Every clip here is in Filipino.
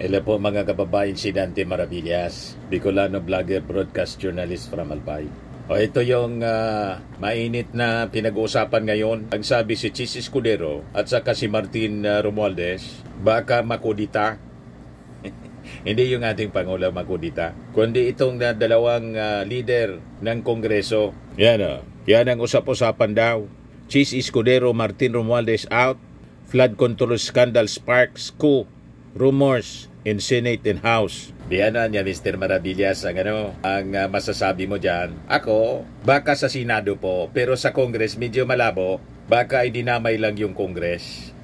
Hello po mga kababayan, si Dante Maravillas, Bicolano vlogger, broadcast journalist from Albay. Ito yung mainit na pinag-uusapan ngayon. Ang sabi si Chis Escudero at saka si Martin Romualdez, baka makudita. Hindi yung ating Pangulo makudita, kundi itong dalawang leader ng Kongreso. Yan ang usap-usapan daw. Chis Escudero, Martin Romualdez out. Flood control scandal sparks coup. Rumors in Senate and House. Diyan niya, Mr. Maravillas, ang masasabi mo dyan. Ako, baka sa Senado po, pero sa Congress medyo malabo. Baka idinamay lang yung Congress.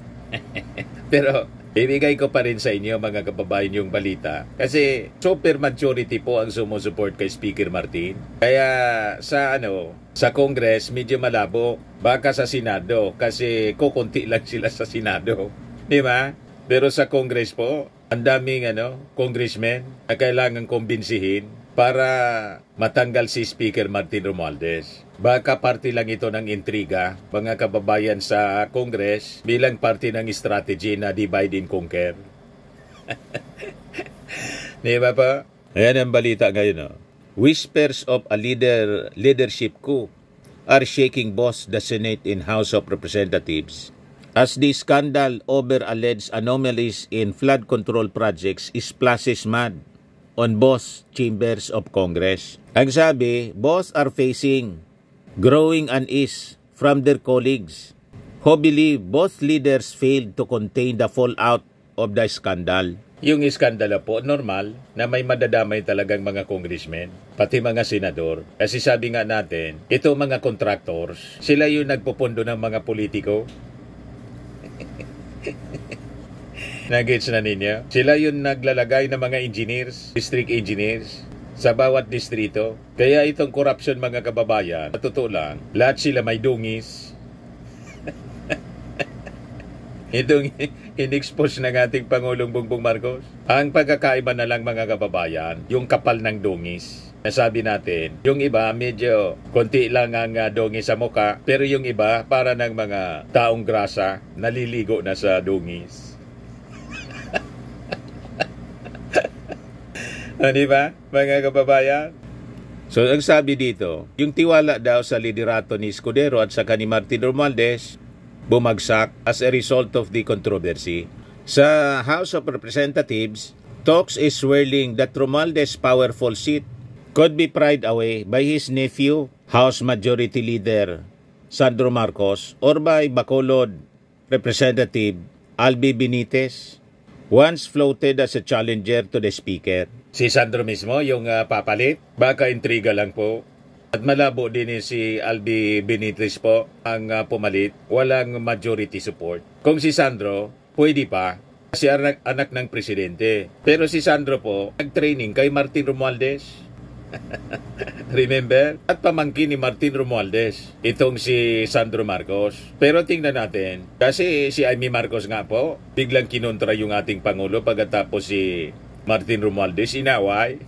Pero ibigay ko pa rin sa inyo mga kababayan yung balita. Kasi super majority po ang sumusupport kay Speaker Martin. Kaya sa Congress medyo malabo. Baka sa Senado kasi kukunti lang sila sa Senado. Di ba? Pero sa Congress po, ang daming congressmen na kailangan kumbinsihin para matanggal si Speaker Martin Romualdez. Baka parte lang ito ng intriga, mga kababayan sa Congress, bilang parte ng strategy na divide and conquer. Di ba pa? Ayan ang balita ngayon. Whispers of a leadership coup are shaking both the Senate and House of Representatives as the scandal over alleged anomalies in flood control projects splashes mud on both chambers of Congress. Ang sabi, both are facing growing unease from their colleagues who believe both leaders failed to contain the fallout of the scandal. Yung iskandalo po, normal na may madadamay talagang mga congressmen, pati mga senador. Kasi sabi nga natin, ito mga contractors, sila yung nagpupundo ng mga politiko. Nagets na ninyo? Sila yung naglalagay ng mga engineers, district engineers, sa bawat distrito. Kaya itong corruption mga kababayan, sa totoo lang, lahat sila may dungis. Itong in-expose ng ating Pangulong Bongbong Marcos. Ang pagkakaiba na lang mga kababayan, yung kapal ng dungis. Nasabi natin, yung iba medyo konti lang ang dungis sa muka, pero yung iba para ng mga taong grasa, naliligo na sa dungis. Di ba, mga kababayan? So, ang sabi dito, yung tiwala daw sa liderato ni Escudero at saka ni Martin Romualdez, bumagsak as a result of the controversy. Sa House of Representatives, talks is swirling that Romualdez's powerful seat could be pried away by his nephew, House Majority Leader Sandro Marcos, or by Bacolod Representative Albi Benitez, once floated as a challenger to the Speaker. Si Sandro mismo yung papalit? Baka intriga lang po. At malabo din si Albi Benitez po ang pumalit. Walang majority support. Kung si Sandro, pwede pa. Kasi anak ng presidente. Pero si Sandro po, nag-training kay Martin Romualdez. Remember? At pamangkin ni Martin Romualdez, itong si Sandro Marcos. Pero tingnan natin, kasi si Amy Marcos nga po, biglang kinontra yung ating Pangulo pagkatapos si Martin Romualdez inaway.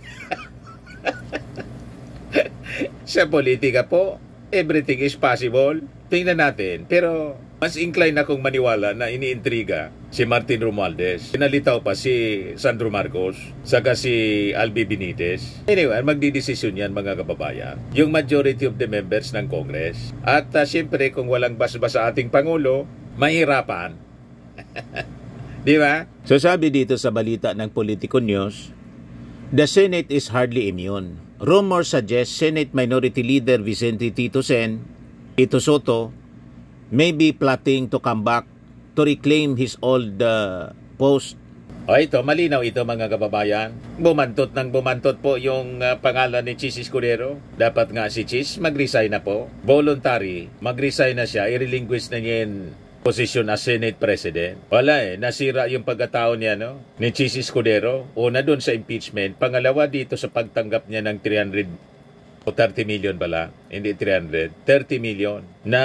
Sa politika po, everything is possible. Tingnan natin. Pero mas incline akong maniwala na iniintriga si Martin Romualdez. Pinalitaw pa si Sandro Marcos, saka si Albi Benitez. Anyway, magdidesisyon yan mga kababayan. Yung majority of the members ng Congress. At siyempre kung walang basbas sa ating Pangulo, mahirapan. Di ba? So sabi dito sa balita ng Politico News, the Senate is hardly immune. Rumors suggest Senate Minority Leader Vicente Tito Soto may be plotting to come back to reclaim his old post. Ito, malinaw ito mga kababayan. Bumantot po yung pangalan ni Chis Escudero. Dapat nga si Chis mag-resign na po. Voluntary, mag-resign na siya. I-relinquish na niya yung posisyon as Senate President. Wala nasira yung pagkatao niya ni Chis Escudero. Una doon sa impeachment. Pangalawa dito sa pagtanggap niya ng 300 o 30 million pala. Hindi 300. 30 million na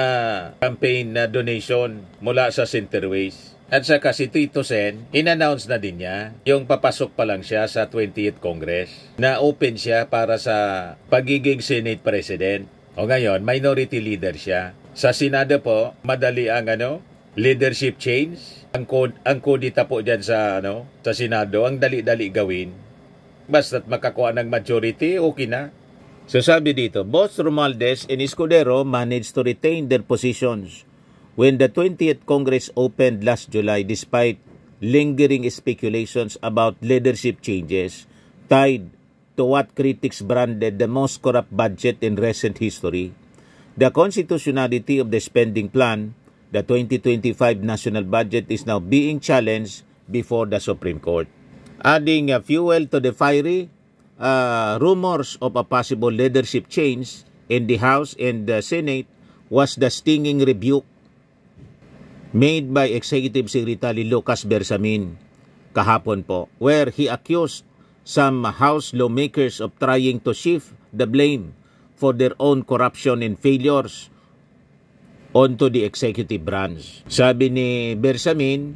campaign na donation mula sa Centerways. At saka si Tito Sen, in-announce na din niya yung papasok pa lang siya sa 20th Congress na open siya para sa pagiging Senate President. O ngayon, minority leader siya. Sa Senado po, madali ang leadership change. Ang kodita po dyan sa, sa Senado, ang dali-dali gawin. Basta't makakuha ng majority, okay na. So sabi dito, both Romualdez and Escudero managed to retain their positions when the 20th Congress opened last July despite lingering speculations about leadership changes tied to what critics branded the most corrupt budget in recent history. The constitutionality of the spending plan, the 2025 national budget, is now being challenged before the Supreme Court. Adding fuel to the fiery rumors of a possible leadership change in the House and the Senate was the stinging rebuke made by Executive Secretary Lucas Bersamin kahapon po, where he accused some House lawmakers of trying to shift the blame for their own corruption and failures onto the executive branch. Sabi ni Bersamin,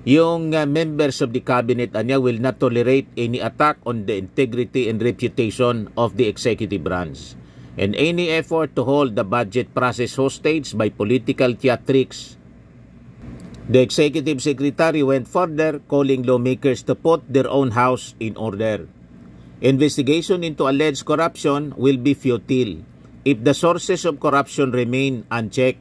yung members of the cabinet will not tolerate any attack on the integrity and reputation of the executive branch and any effort to hold the budget process hostage by political theatrics. The executive secretary went further, calling lawmakers to put their own house in order. Investigation into alleged corruption will be futile if the sources of corruption remain unchecked.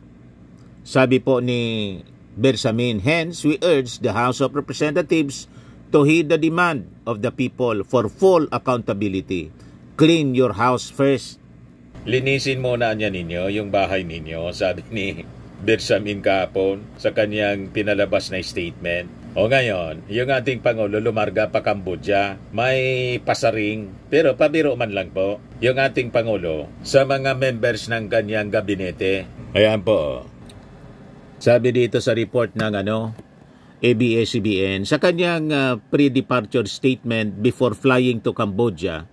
Sabi po ni Bersamin, hence we urge the House of Representatives to heed the demand of the people for full accountability. Clean your house first. Linisin muna niya ninyo yung bahay ninyo, sabi ni Bersamin kahapon sa kanyang pinalabas na statement. O ngayon, yung ating Pangulo lumarga pa Cambodia, may pasaring, pero pabiro man lang po, yung ating Pangulo sa mga members ng kanyang gabinete. Ayan po. Sabi dito sa report ng ABS-CBN, sa kanyang pre-departure statement before flying to Cambodia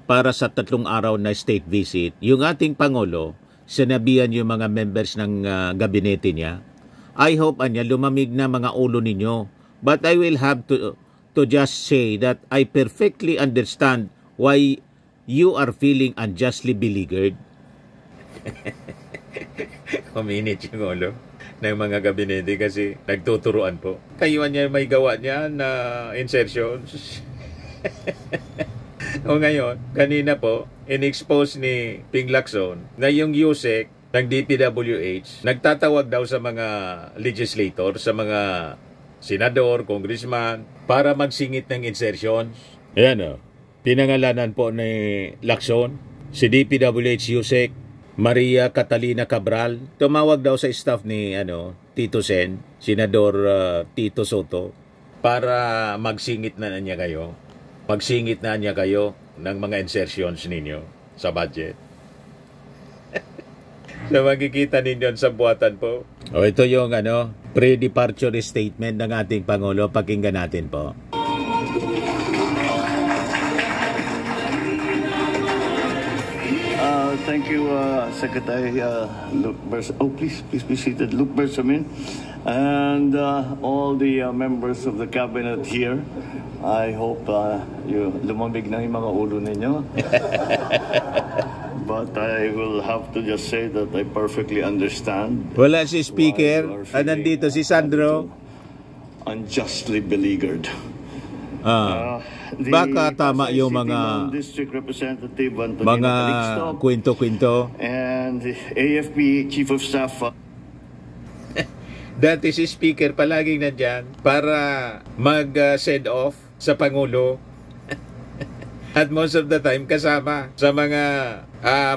para sa 3 araw na state visit, yung ating Pangulo, sinabihan yung mga members ng gabinete niya, I hope lumamig na mga ulo ninyo. But I will have to just say that I perfectly understand why you are feeling unjustly beleaguered. Kuminit yung ulo ng mga gabinete kasi nagtuturuan po. Kayuan niya may gawa niya na insertions. O ngayon, kanina po, in-expose ni Ping Lacson na yung USEC ng DPWH nagtatawag daw sa mga legislator, sa mga senador, congressman, para magsingit ng insertions. Ayan pinangalanan po ni Lacson, si DPWH USEC, Maria Catalina Cabral, tumawag daw sa staff ni Tito Sen, Senador Tito Soto, para magsingit na niya kayo. Magsingit na niya kayo ng mga insertions ninyo sa budget. So makikita ninyo sa buwatan po. O ito yung pre-departure statement ng ating Pangulo. Pakinggan natin po. Thank you, Secretary Luke Bersamin. Oh, please be seated. Luke Bersamin and all the members of the cabinet here. I hope lumamig na yung mga ulo ninyo. But I will have to just say that I perfectly understand. Wala si Speaker. Nandito si Sandro. Unjustly beleaguered. Baka tama yung mga kwento-kwento. And the AFP Chief of Staff. Dati si Speaker palaging nandyan para mag-send off sa Pangulo. At most of the time kasama sa mga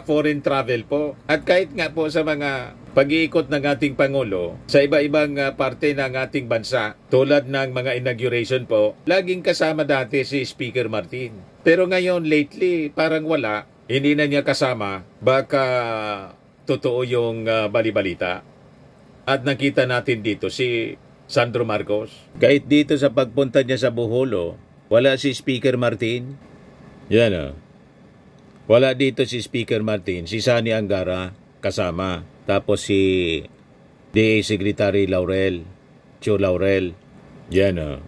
foreign travel po. At kahit nga po sa mga pag-iikot ng ating Pangulo sa iba-ibang parte ng ating bansa, tulad ng mga inauguration po, laging kasama dati si Speaker Martin. Pero ngayon, lately, parang wala. Hindi na niya kasama. Baka totoo yung bali-balita. At nakita natin dito si Sandro Marcos. Kahit dito sa pagpunta niya sa Boholo, wala si Speaker Martin. Yan wala dito si Speaker Martin, si Sani Angara kasama. Tapos si DA Secretary Cho Laurel. Yan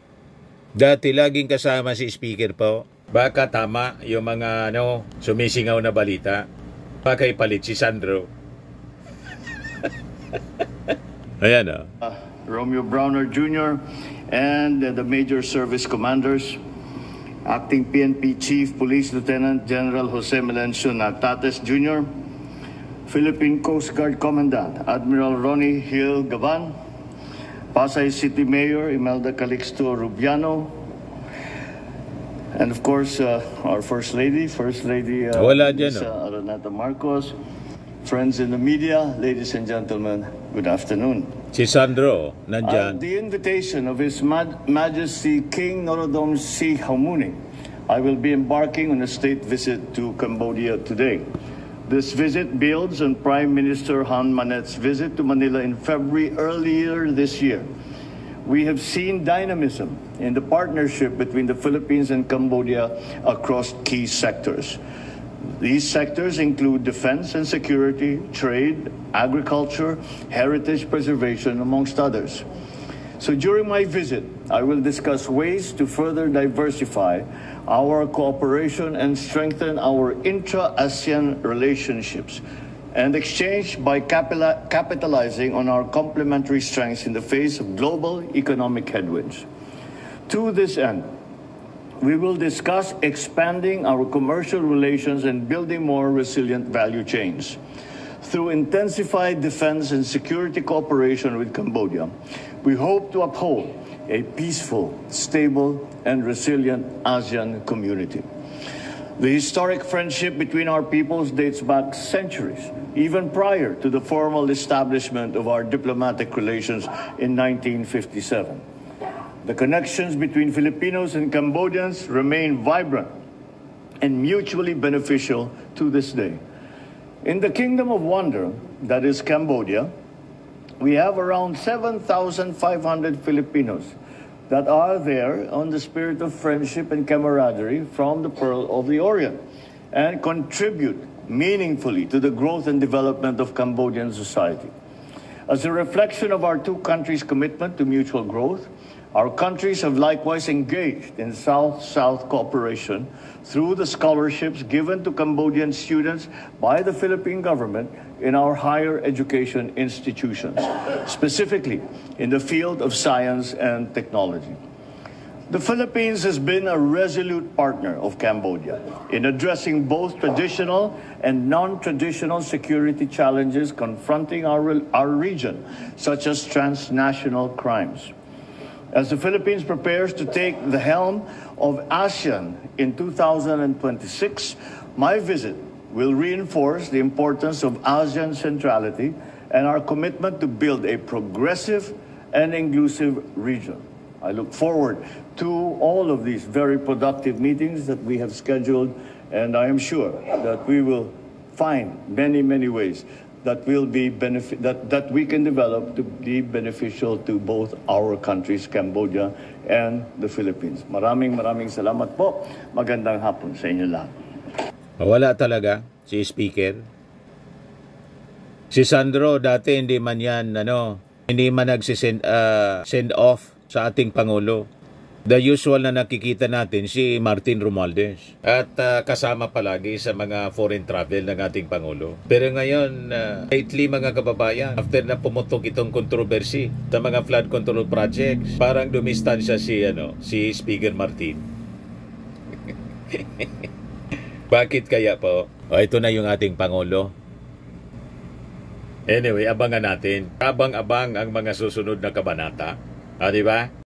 Dati laging kasama si Speaker po. Baka tama yung mga sumisingaw na balita. Baka ipalit si Sandro. Ayan Romeo Browner Jr., and the major service commanders, Acting PNP Chief Police Lieutenant General Jose Melencio Natates Jr., Philippine Coast Guard Commandant Admiral Ronnie Hill Gavan, Pasay City Mayor Imelda Calixto Rubiano, and of course our First Lady Araneta Marcos, friends in the media, ladies and gentlemen, good afternoon. Si Sandro, nandyan. At the invitation of His Majesty King Norodom Sihamuni, I will be embarking on a state visit to Cambodia today. This visit builds on Prime Minister Han Manet's visit to Manila in February earlier this year. We have seen dynamism in the partnership between the Philippines and Cambodia across key sectors. These sectors include defense and security, trade, agriculture, heritage preservation, amongst others. So during my visit, I will discuss ways to further diversify our cooperation and strengthen our intra-ASEAN relationships and exchange by capitalizing on our complementary strengths in the face of global economic headwinds. To this end, we will discuss expanding our commercial relations and building more resilient value chains. Through intensified defense and security cooperation with Cambodia, we hope to uphold a peaceful, stable, and resilient ASEAN community. The historic friendship between our peoples dates back centuries, even prior to the formal establishment of our diplomatic relations in 1957. The connections between Filipinos and Cambodians remain vibrant and mutually beneficial to this day. In the Kingdom of Wonder, that is Cambodia, we have around 7,500 Filipinos that are there on the spirit of friendship and camaraderie from the Pearl of the Orient and contribute meaningfully to the growth and development of Cambodian society. As a reflection of our two countries' commitment to mutual growth, our countries have likewise engaged in South-South cooperation through the scholarships given to Cambodian students by the Philippine government in our higher education institutions, specifically in the field of science and technology. The Philippines has been a resolute partner of Cambodia in addressing both traditional and non-traditional security challenges confronting our region, such as transnational crimes. As the Philippines prepares to take the helm of ASEAN in 2026, my visit will reinforce the importance of ASEAN centrality and our commitment to build a progressive and inclusive region. I look forward to all of these very productive meetings that we have scheduled, and I am sure that we will find many, many ways that will be that we can develop to be beneficial to both our countries, Cambodia and the Philippines. Maraming salamat po. Magandang hapon sa inyo lahat. Wala talaga si Speaker. Si Sandro dati hindi man nag-send off sa ating Pangulo. The usual na nakikita natin si Martin Romualdez at kasama palagi sa mga foreign travel ng ating Pangulo. Pero ngayon, lately mga kababayan, after na pumutok itong controversy sa mga flood control projects, parang dumistansya si Speaker Martin. Bakit kaya po? Ito na yung ating Pangulo. Anyway, abangan natin. Abang-abang ang mga susunod na kabanata. Di ba?